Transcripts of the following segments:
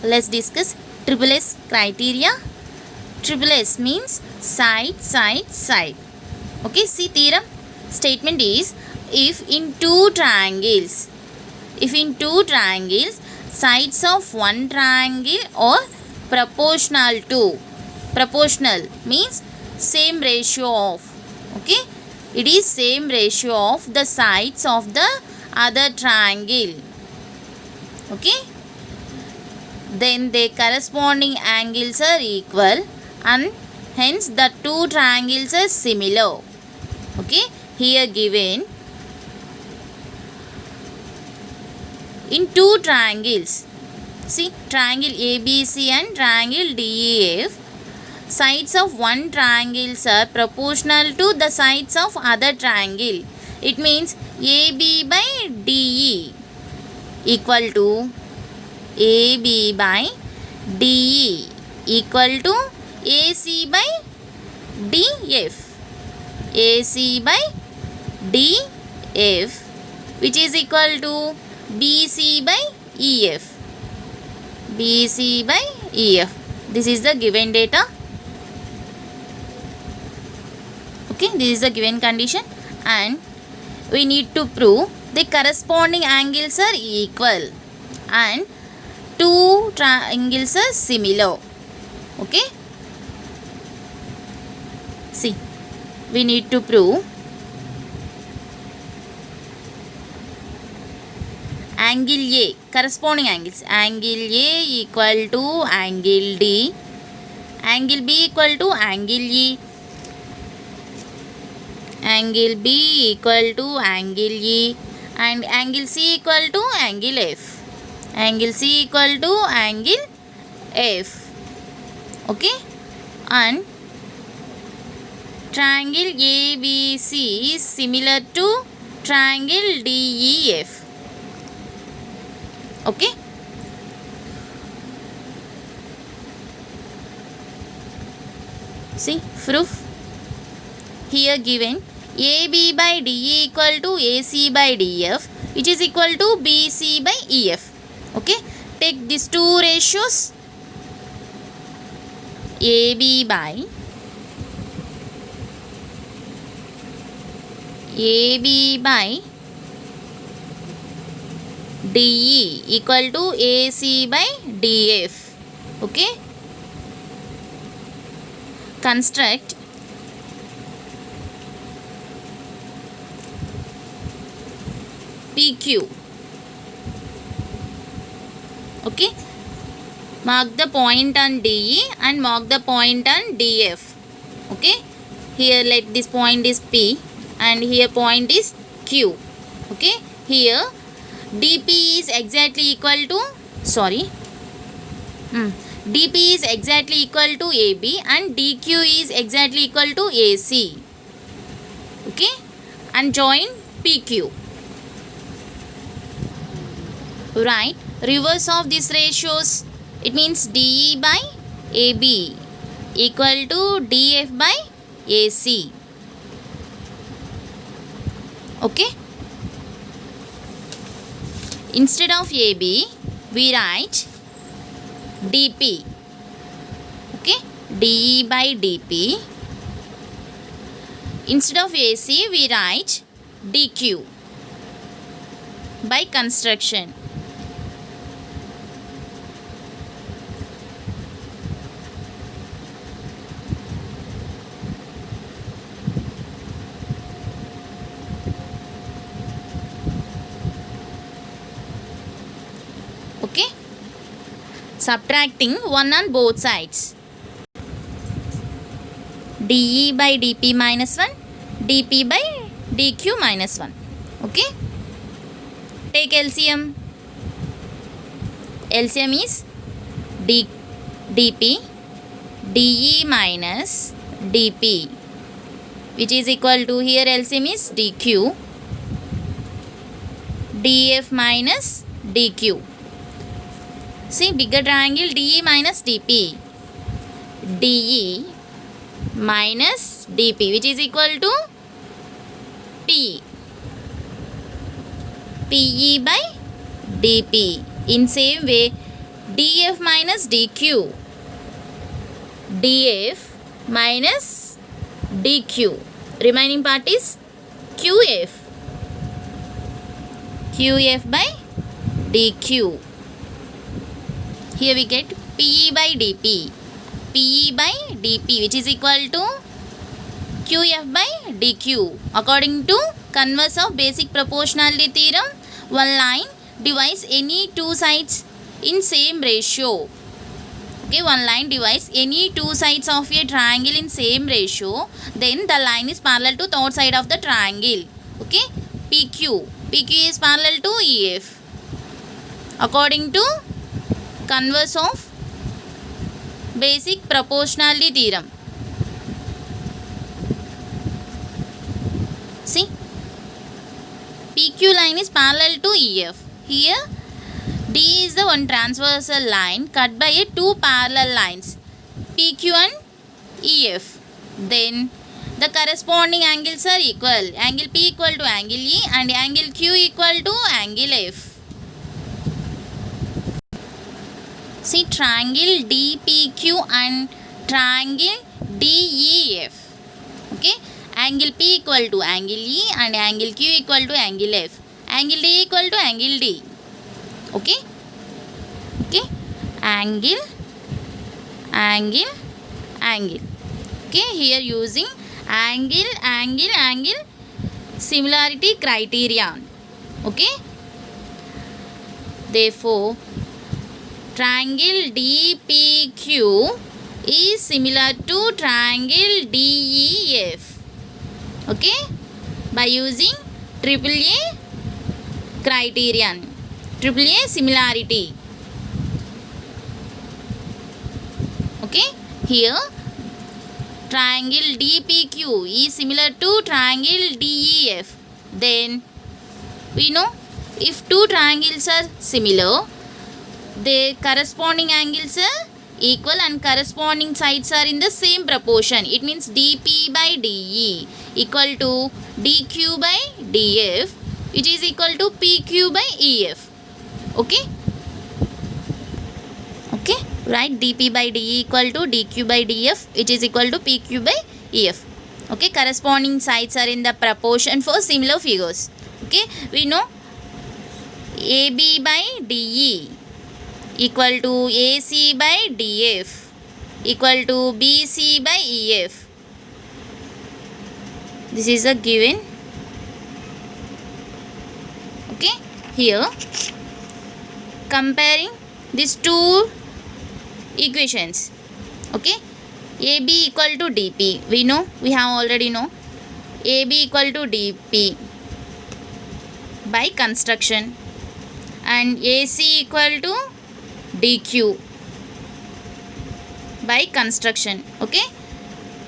let's discuss triple S criteria. Triple S means side, side, side. Okay, see theorem. Statement is if in two triangles, sides of one triangle are proportional to, proportional means same ratio of, okay, it is same ratio of the sides of the other triangle, okay, then their corresponding angles are equal and hence the two triangles are similar. Okay, here given in two triangles, see triangle ABC and triangle DEF, sides of one triangles are proportional to the sides of other triangle. It means AB by DE equal to AB by DE equal to AC by DF. AC by DF which is equal to BC by EF. BC by EF. This is the given data. Okay, this is the given condition and we need to prove the corresponding angles are equal and two triangles are similar. Okay, see, we need to prove angle A, corresponding angles, angle A equal to angle D, angle B equal to angle E, angle B equal to angle E, and angle C equal to angle F, angle C equal to angle F. Okay, and triangle ABC is similar to triangle DEF. Okay, see proof here given AB by DE equal to AC by DF which is equal to BC by EF. Okay, take these two ratios, AB by DE equal to AC by DF. Okay, construct PQ. Okay, mark the point on DE and mark the point on DF. Okay, here let this point is P and here point is Q. Okay, here DP is exactly equal to, DP is exactly equal to AB and DQ is exactly equal to AC. Okay, and join PQ. Write reverse of these ratios. It means DE by AB equal to DF by AC. Okay, instead of AB we write DP. Okay, DE by DP. Instead of AC we write DQ by construction. Okay, subtracting 1 on both sides. DE by DP minus 1, DP by DQ minus 1. Okay, take LCM. LCM is DP, DE minus DP which is equal to, here LCM is DQ, DF minus DQ. See, bigger triangle DE minus DP, DE minus DP which is equal to P, PE by DP. In same way df minus dq, df minus dq, remaining part is qf, qf by dq. Here we get pe by dp, pe by dp which is equal to qf by dq. According to converse of basic proportionality theorem, one line divides any two sides in same ratio. Okay, one line divides any two sides of a triangle in same ratio, then the line is parallel to third side of the triangle. Okay, pq, pq is parallel to ef according to converse of basic proportionality theorem. See, PQ line is parallel to EF. Here D is the one transversal line cut by a two parallel lines PQ and EF. Then the corresponding angles are equal. Angle P equal to angle E and angle Q equal to angle F. See, triangle DPQ and triangle DEF. Okay, angle P equal to angle E and angle Q equal to angle F. Angle D equal to angle D. Okay, okay, angle, angle, angle. Okay, here using angle, angle, angle similarity criterion. Okay, therefore triangle DPQ is similar to triangle DEF. Okay, by using AAA criterion, AAA similarity. Okay, here triangle DPQ is similar to triangle DEF. Then we know if two triangles are similar, their corresponding angles are equal and corresponding sides are in the same proportion. It means dP by dE equal to dQ by dF, which is equal to PQ by EF. Okay, okay, write dP by dE equal to dQ by dF, which is equal to PQ by EF. Okay, corresponding sides are in the proportion for similar figures. Okay, we know AB by DE equal to AC by DF equal to BC by EF. This is a given. Okay, here comparing these two equations. Okay, AB equal to DP, we know, we have already know AB equal to DP by construction, and AC equal to DQ by construction. Okay,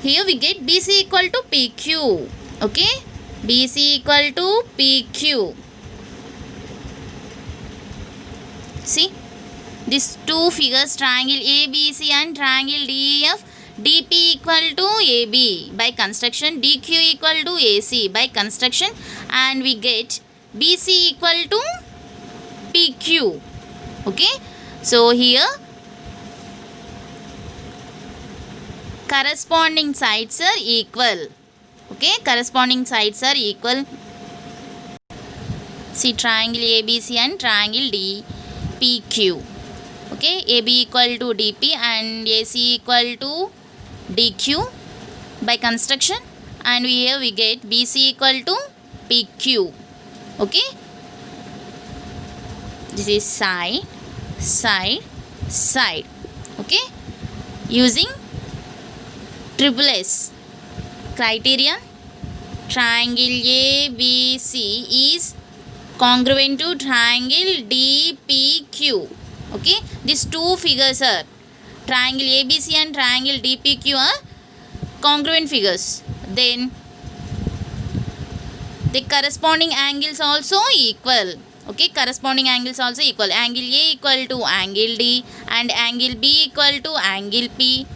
here we get BC equal to PQ. Okay, BC equal to PQ. See, these two figures, triangle ABC and triangle DEF, DP equal to AB by construction, DQ equal to AC by construction, and we get BC equal to PQ. Okay, so here corresponding sides are equal. Okay, corresponding sides are equal. See, triangle ABC and triangle DPQ. Okay, AB equal to DP and AC equal to DQ by construction, and here we get BC equal to PQ. Okay, this is side, side, side. Okay, using SSS criterion, triangle ABC is congruent to triangle DPQ. Okay, these two figures are triangle ABC and triangle DPQ are congruent figures. Then the corresponding angles also equal. Okay, corresponding angles also equal. Angle A equal to angle D and angle B equal to angle P,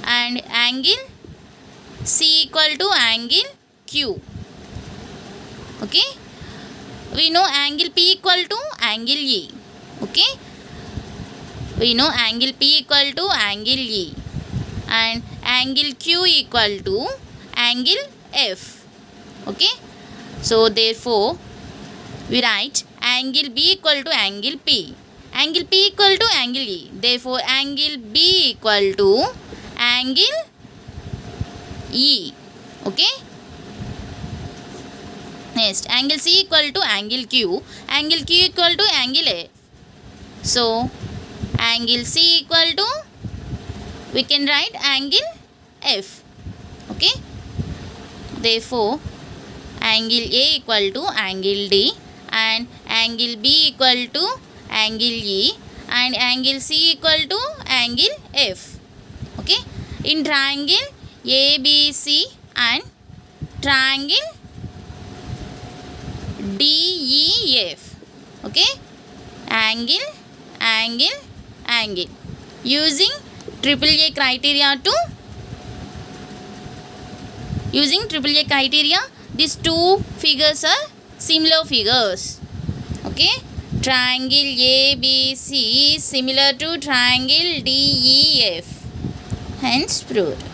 and angle C equal to angle Q. Okay, we know angle P equal to angle E. Okay, we know angle P equal to angle E and angle Q equal to angle F. Okay, so therefore we write angle B equal to angle P, angle P equal to angle E, therefore angle B equal to angle E. Okay, next angle C equal to angle Q equal to angle A. So angle C equal to, we can write angle F. Okay, therefore angle A equal to angle D and angle B equal to angle E and angle C equal to angle F. Okay, in triangle ABC and triangle DEF. Okay, angle, angle, angle. Using AAA criteria, these two figures are similar figures. Okay, triangle ABC is similar to triangle DEF, hence proved.